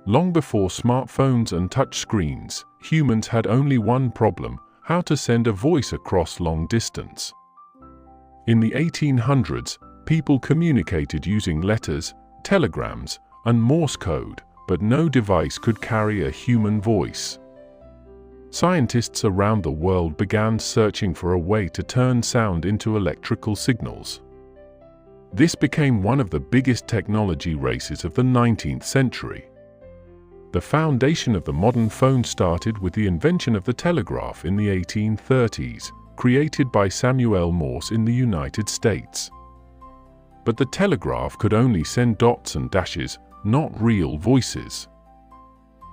Long before smartphones and touchscreens, humans had only one problem: how to send a voice across long distance. In the 1800s, people communicated using letters, telegrams, and Morse code, but no device could carry a human voice. Scientists around the world began searching for a way to turn sound into electrical signals. This became one of the biggest technology races of the 19th century. The foundation of the modern phone started with the invention of the telegraph in the 1830s, created by Samuel Morse in the United States. But the telegraph could only send dots and dashes, not real voices.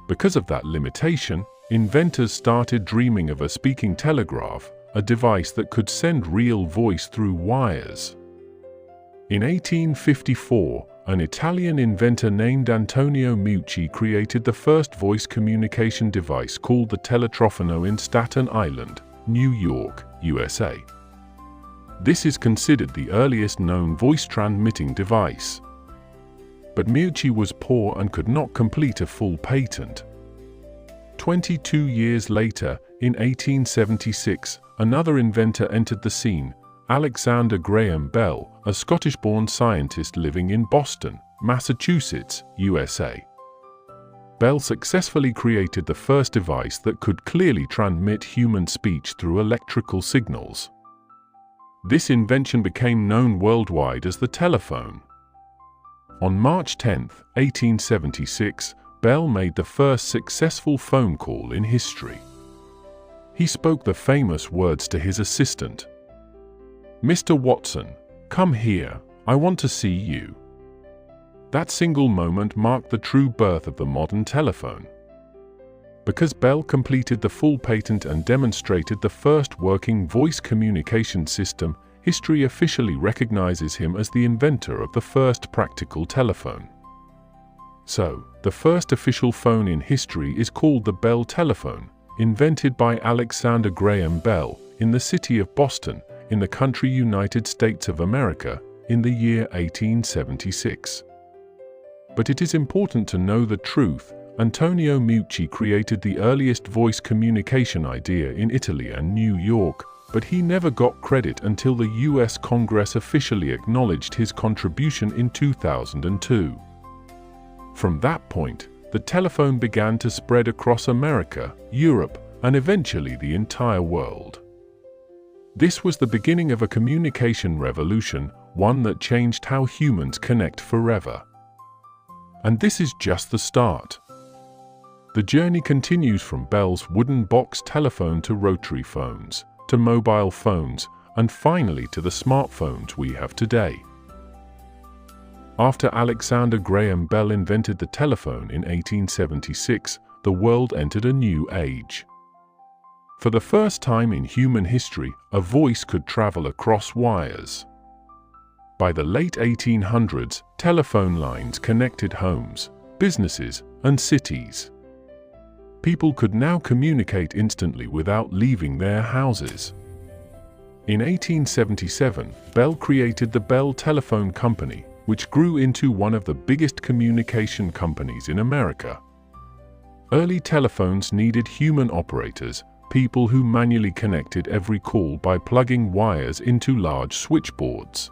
Because of that limitation, inventors started dreaming of a speaking telegraph, a device that could send real voice through wires. In 1854, an Italian inventor named Antonio Meucci created the first voice communication device called the Teletrofono in Staten Island, New York, USA. This is considered the earliest known voice-transmitting device. But Meucci was poor and could not complete a full patent. 22 years later, in 1876, another inventor entered the scene: Alexander Graham Bell, a Scottish-born scientist living in Boston, Massachusetts, USA. Bell successfully created the first device that could clearly transmit human speech through electrical signals. This invention became known worldwide as the telephone. On March 10, 1876, Bell made the first successful phone call in history. He spoke the famous words to his assistant: "Mr. Watson, come here, I want to see you." That single moment marked the true birth of the modern telephone. Because Bell completed the full patent and demonstrated the first working voice communication system, history officially recognizes him as the inventor of the first practical telephone. So, the first official phone in history is called the Bell telephone, invented by Alexander Graham Bell in the city of Boston, in the country United States of America, in the year 1876. But it is important to know the truth: Antonio Meucci created the earliest voice communication idea in Italy and New York, but he never got credit until the US Congress officially acknowledged his contribution in 2002. From that point, the telephone began to spread across America, Europe, and eventually the entire world. This was the beginning of a communication revolution, one that changed how humans connect forever. And this is just the start. The journey continues from Bell's wooden box telephone to rotary phones, to mobile phones, and finally to the smartphones we have today. After Alexander Graham Bell invented the telephone in 1876, the world entered a new age. For the first time in human history, a voice could travel across wires. By the late 1800s, telephone lines connected homes, businesses, and cities. People could now communicate instantly without leaving their houses. In 1877, Bell created the Bell Telephone Company, which grew into one of the biggest communication companies in America. Early telephones needed human operators, people who manually connected every call by plugging wires into large switchboards.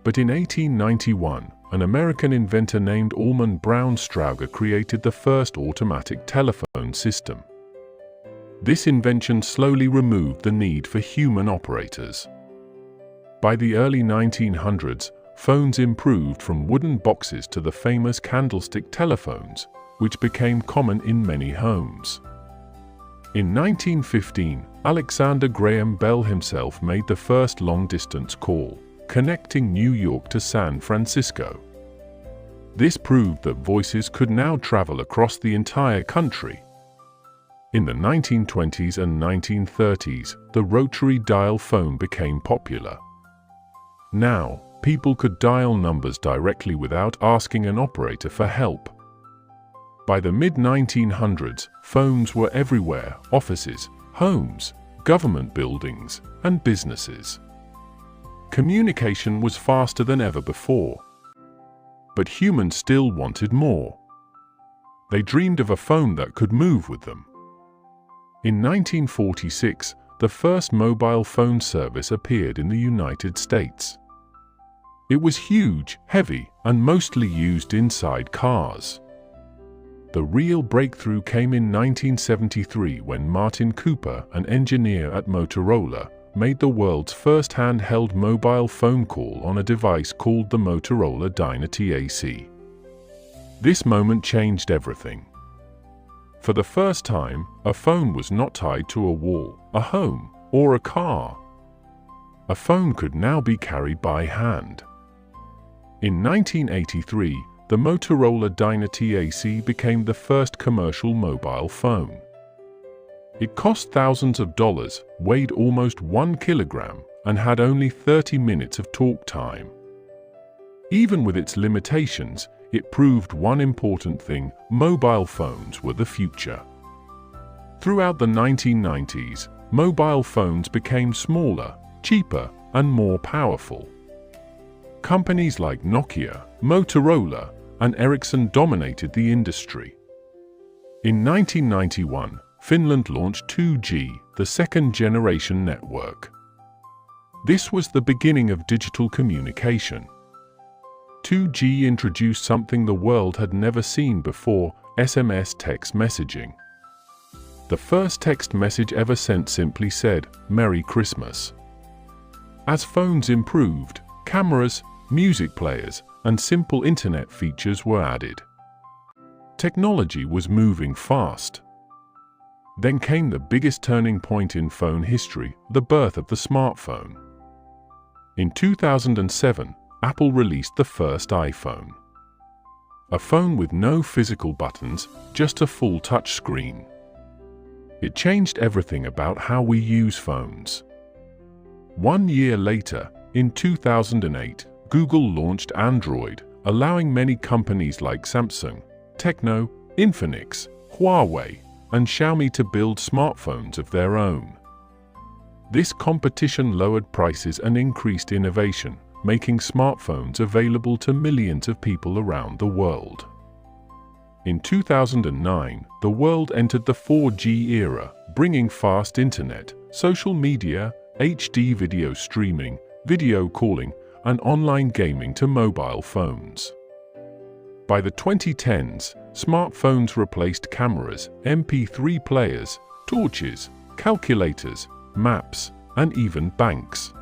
But in 1891, an American inventor named Almon Brown Strowger created the first automatic telephone system. This invention slowly removed the need for human operators. By the early 1900s, phones improved from wooden boxes to the famous candlestick telephones, which became common in many homes. In 1915, Alexander Graham Bell himself made the first long-distance call, connecting New York to San Francisco. This proved that voices could now travel across the entire country. In the 1920s and 1930s, the rotary dial phone became popular. Now, people could dial numbers directly without asking an operator for help. By the mid-1900s, phones were everywhere: offices, homes, government buildings, and businesses. Communication was faster than ever before. But humans still wanted more. They dreamed of a phone that could move with them. In 1946, the first mobile phone service appeared in the United States. It was huge, heavy, and mostly used inside cars. The real breakthrough came in 1973 when Martin Cooper, an engineer at Motorola, made the world's first handheld mobile phone call on a device called the Motorola Dynati AC. This moment changed everything. For the first time, a phone was not tied to a wall, a home, or a car. A phone could now be carried by hand. In 1983, the Motorola Dynati AC became the first commercial mobile phone. It cost thousands of dollars, weighed almost 1 kilogram, and had only 30 minutes of talk time. Even with its limitations, it proved one important thing: mobile phones were the future. Throughout the 1990s, mobile phones became smaller, cheaper, and more powerful. Companies like Nokia, Motorola, and Ericsson dominated the industry. In 1991, Finland launched 2G, the second-generation network. This was the beginning of digital communication. 2G introduced something the world had never seen before: SMS text messaging. The first text message ever sent simply said, "Merry Christmas." As phones improved, cameras, music players, and simple internet features were added. Technology was moving fast. Then came the biggest turning point in phone history: the birth of the smartphone. In 2007, Apple released the first iPhone. A phone with no physical buttons, just a full touch screen. It changed everything about how we use phones. 1 year later, in 2008, Google launched Android, allowing many companies like Samsung, Tecno, Infinix, Huawei, and Xiaomi to build smartphones of their own. This competition lowered prices and increased innovation, making smartphones available to millions of people around the world. In 2009, the world entered the 4G era, bringing fast internet, social media, HD video streaming, video calling, and online gaming to mobile phones. By the 2010s, smartphones replaced cameras, MP3 players, torches, calculators, maps, and even banks.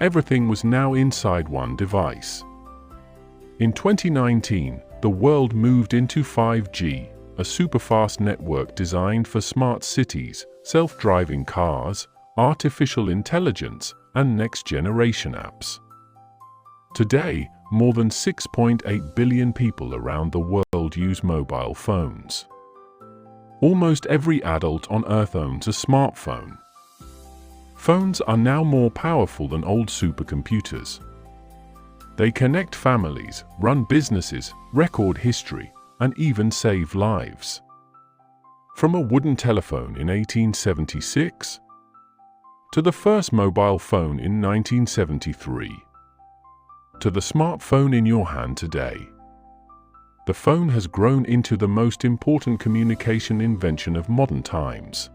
Everything was now inside one device. In 2019, the world moved into 5G, a superfast network designed for smart cities, self-driving cars, artificial intelligence, and next-generation apps. Today, more than 6.8 billion people around the world use mobile phones. Almost every adult on Earth owns a smartphone. Phones are now more powerful than old supercomputers. They connect families, run businesses, record history, and even save lives. From a wooden telephone in 1876 to the first mobile phone in 1973, to the smartphone in your hand today, the phone has grown into the most important communication invention of modern times.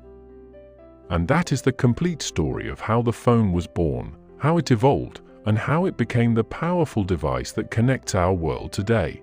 And that is the complete story of how the phone was born, how it evolved, and how it became the powerful device that connects our world today.